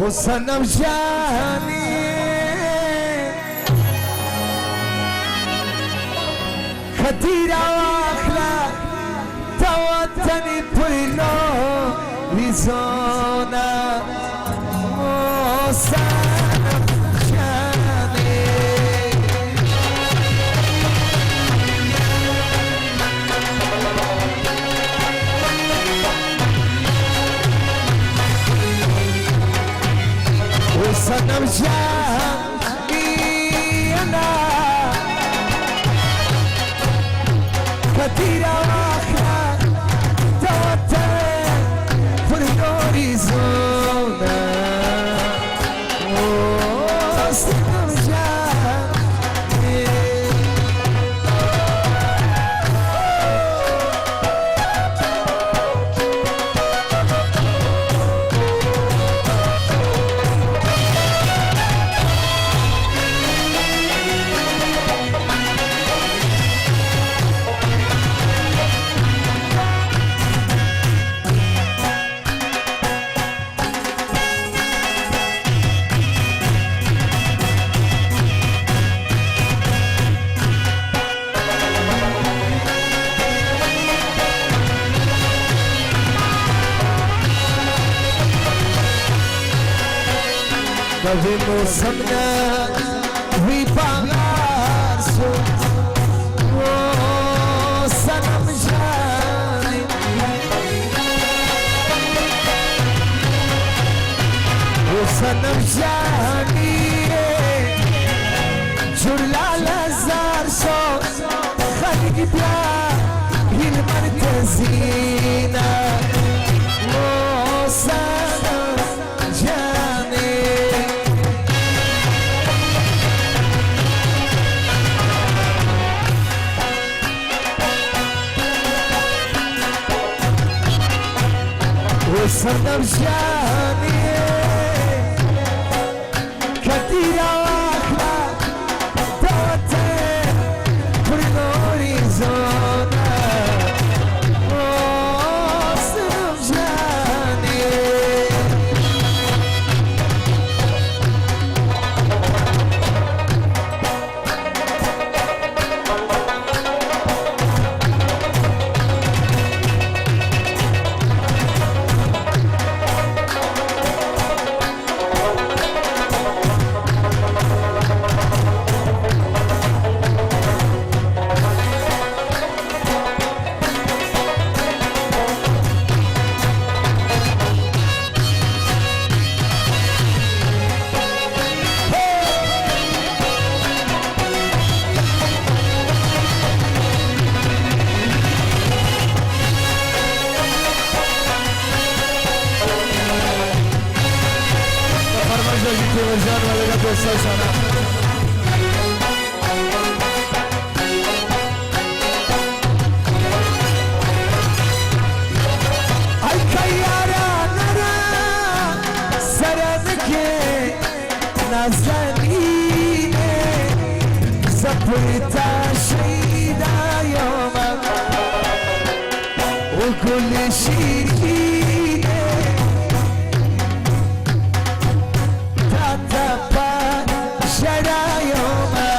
وصنم جاني خطيرة واخلاق توتني بلو ريزونا وصنم جاني وصنم جاني أنا كثيرة واخلاق توتر في الهوريزونا وصنم جاني Dovemos caminhar e pagar oh, Sanam Jani oh, Sanam Jani Jurla Lazar so Khali Bia Hilmartazina oh, Sanam Jani وصنم جاني كثيرة واخلاق توتر في الهوريزونا وصنم جاني Ay kayara nara saranke nazanine zapurta shida yoma وكل شيء تتبع شرا يوما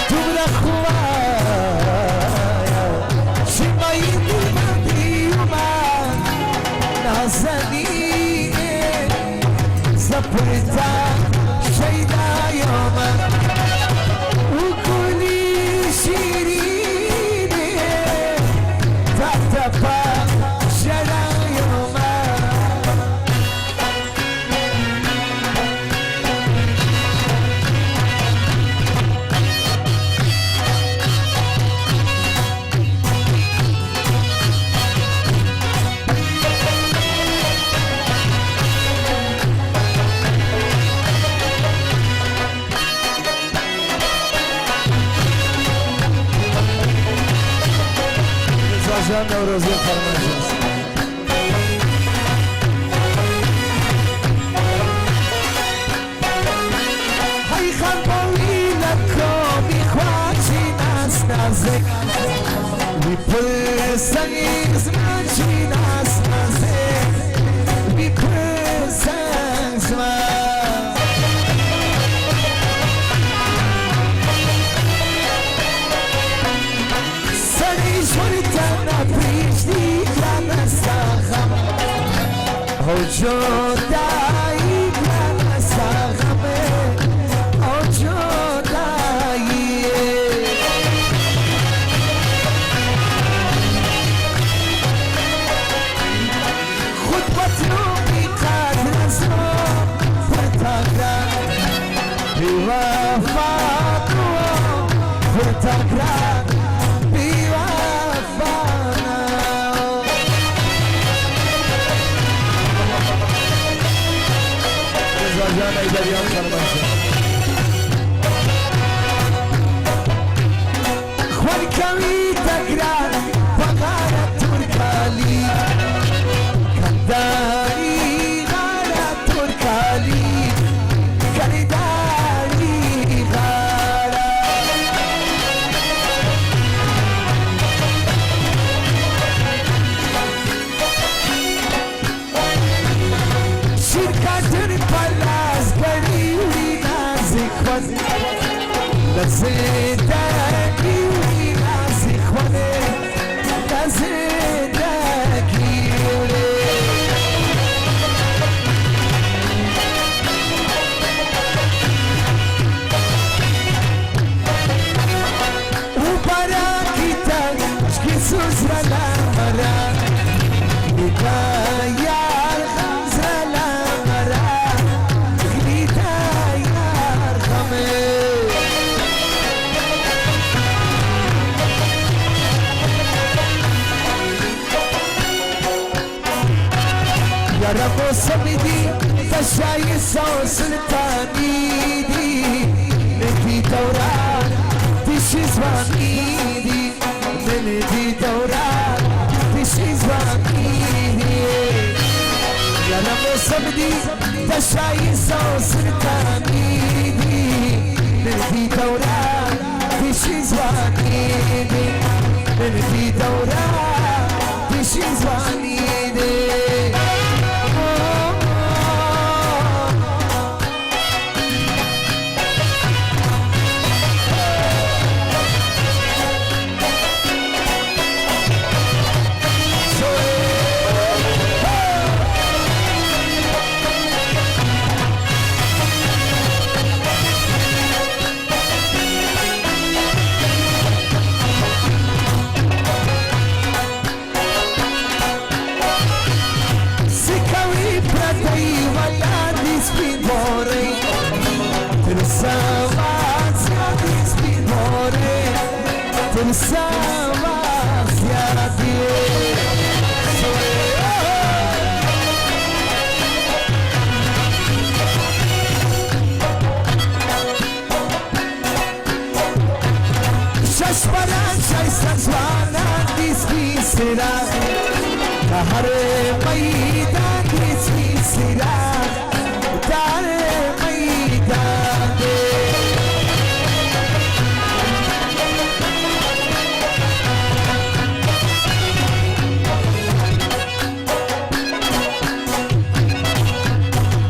تبرا خوايا شمايد المديوما نازنيني زبرتا شيدا يوما وكل شيريني تتبع شرا يوما جان نوروزی فرمایش های خان باوی لکو میخواهی نسنا نازك بيبرسنگ زمان چی ناز نازك بيبرسنگ زمان سری شوریتن نپیشتی کن استخم وجودایی کن استخمه وجودایی خود بطنومی قدر از ما پرتاگران بیوفا پرتاگران جان ایدریان فرمایشه خوال کمی تکرار بغارت ترکالی کنداری غارت ترکالی کنداری غارت شرکتون پلاس گری نازک خود لزدگی نازک خود لزدگی او برا کیتن چکی سوزرلا مرا نیکایار خمزرلا مرا نیکایار خمه یارمو سمیدی تشای سلطانی دی ندی دوران دیشی زبانی دی ندی دوران دیشی زبانی دی یارمو سمیدی تشای سلطانی دی ندی دوران دیشی زبانی دی ندی دوران دیشی زبانی دی هر میدان کسی سیرا در میدان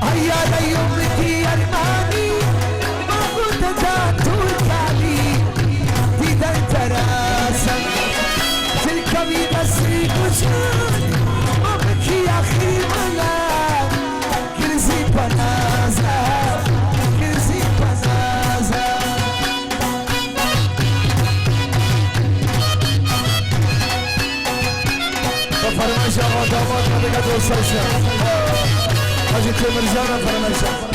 آیا لیومتی ارمانی مغود دا ترکالی دیدن تراسم تلکوی بسری کجان ممکی آخری ملا گرزی پنازا گرزی پنازا فرمایش آقا داماد مدگه دوستاشم حاجی تیمرزان فرمایش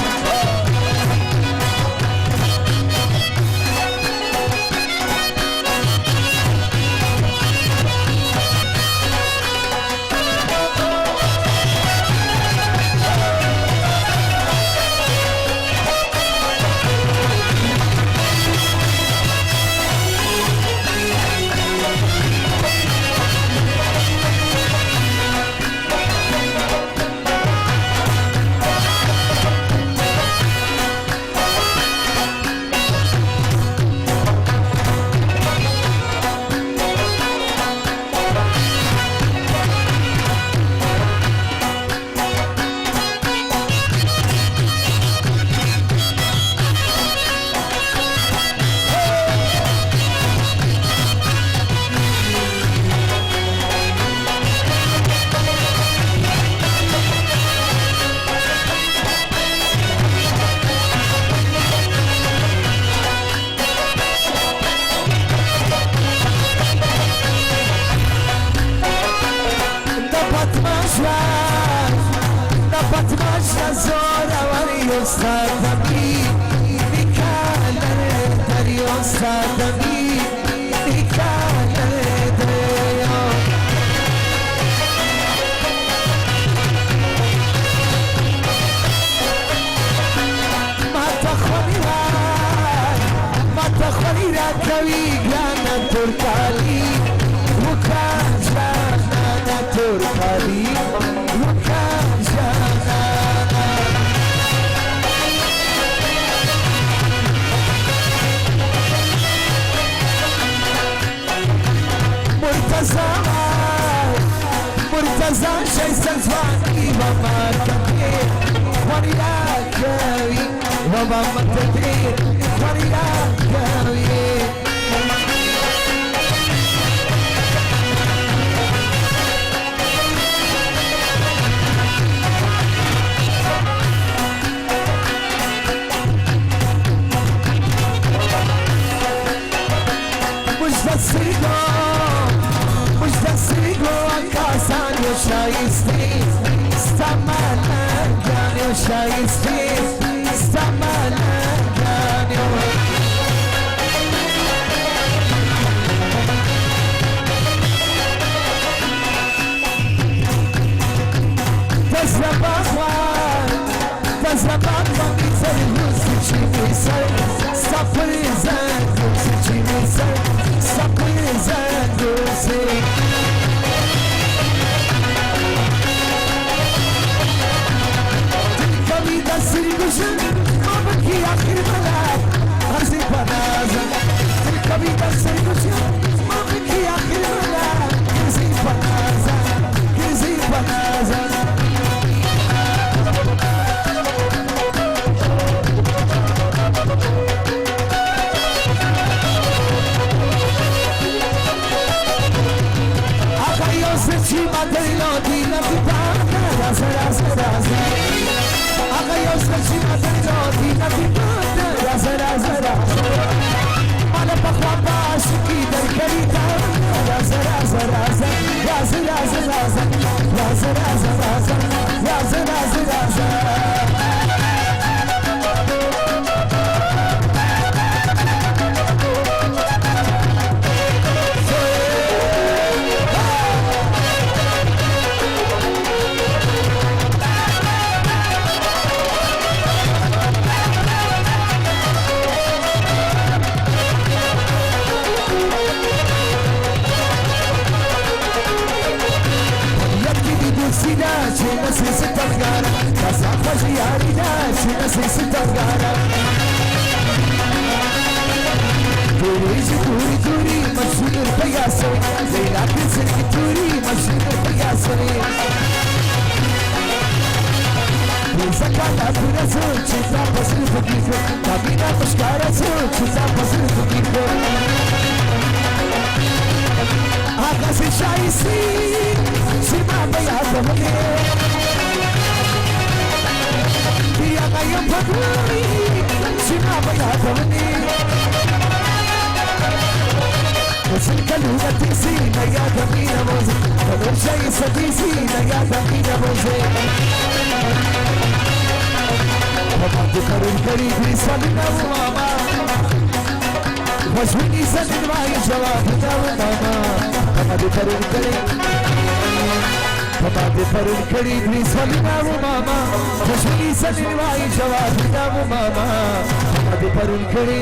زورا وري استادمي نكال دري استادمي نكال دري ما تخوني راكوي جانا تركالي وكان جانا تركالي وكان جانا مرتزا شي سلفاني وما تدري واني راكوي وما تدري واني راكوي مش بسيقو عكاسان وشايستي استعمالا كان وشايستي استعمالا كان تزرب أخوان بيزر وسيجي بيزر صفر زاد وسيجي بيزر صفر زاد وسيجي تلك بيدا سيريجوشن ما بكي آخر ملاك هرزي بنازا تلك بيدا سيريجوشن ما بكي آخر ملاك هرزي بنازا هرزي بنازا Madrilo di la pipana, raza, raza, raza. Agayos que si madrilo di la pipana, raza, raza, raza. Mala pa khwaba shiki dar karita, raza, raza, raza. Raza, raza, raza. Raza, raza, raza. Raza, raza, raza. China se sentagara, casa fagiari da China se sentagara. Turi, mashur pagaso, leila pinsen ki turi, mashur pagaso. Pulsa kala pura so, chita pasir fukiko, kamina pashkara so, chita pasir fukiko. Aga se shaisi, sima bayata mane. Dia kaya paguri, sima bayata mane. Kosin kaluga tisi, naya damina moze. Kadar shaisi tisi, naya damina moze. Pamadu karun kari brisalina mama. Wajhini sanin mai jawab mama. Pamadu karun kari. Pamadu karun kari brisalina mama. Wajhini sanin mai jawab mama. Pamadu karun kari.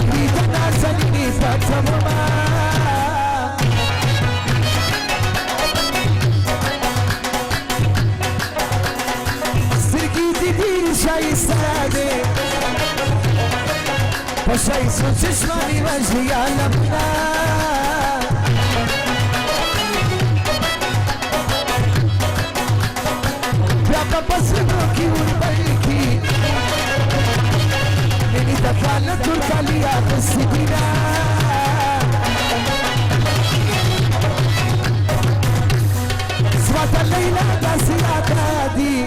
بگید نزنی فتم سرگی دیدی شایستانه پاشای سون چشمانی وجهی علمنا بیا پس نوکی اون بایکی منی دفعه ترکالی آقسی دینا سوات لیلا داسی آدادی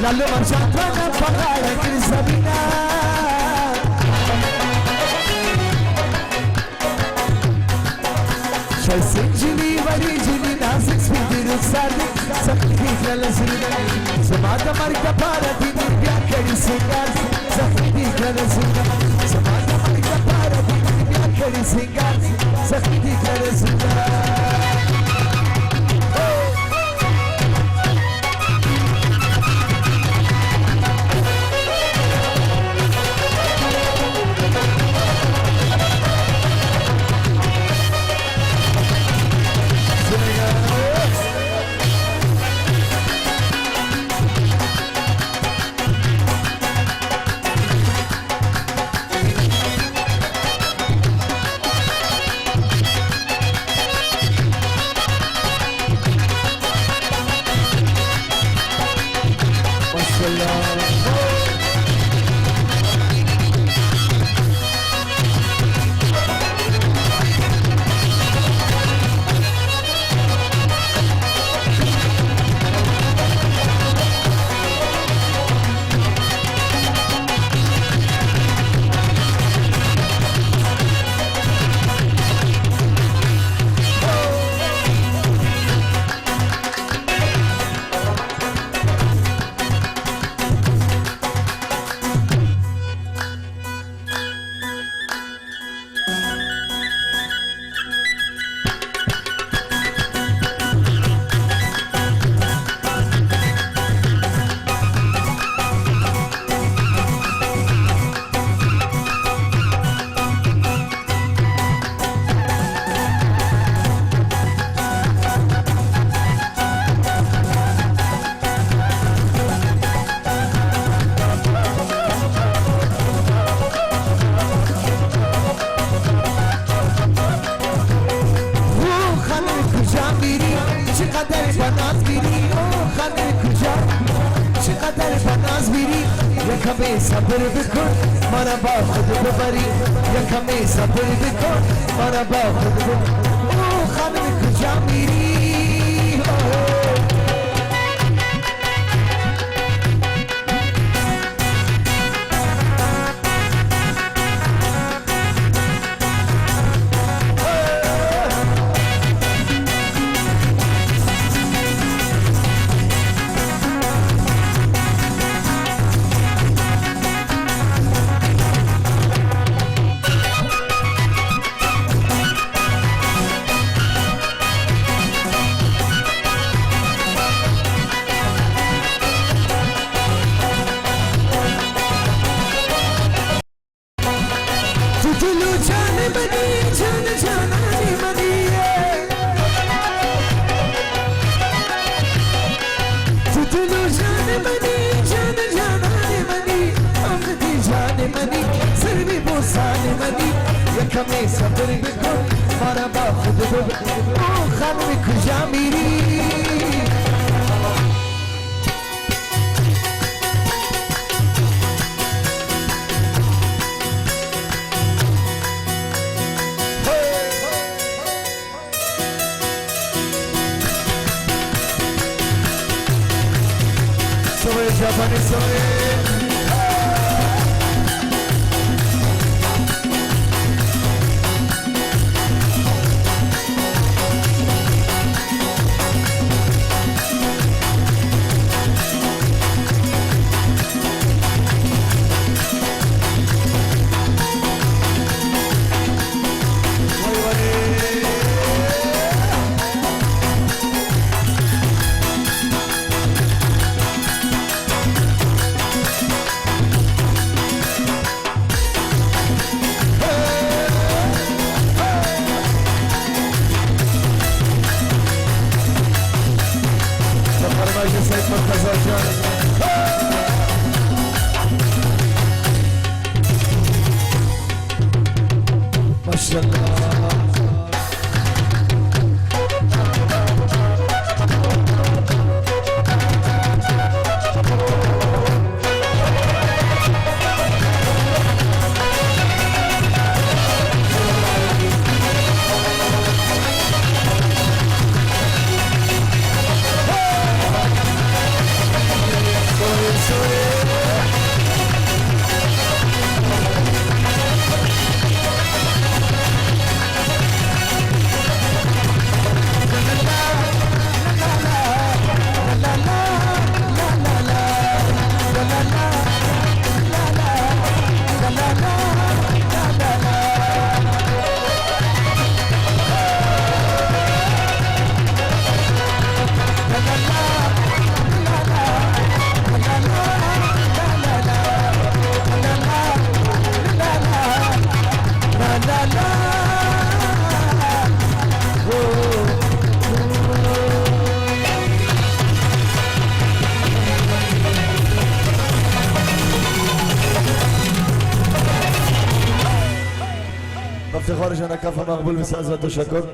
لالو مرجان توانا فقارا کر زمینا شای سنجلی وری جلی نازک سپیدی رخصاری سختی کلزینا زمادا مرگا پارا دیدی بیا کری سنگار سختی کلزینا زمادا مرگا پارا دیدی بیا کری سنگار سختی کلزینا یکمی صبر بکن منو با خود ببری یکمی صبر بکن منو با خود ببری او خانم کجا میری یکمی صبر بکن منو با خود ببر او خانم کجا میری سوی جوانی سوی جانا كفى مقبول بس تشكر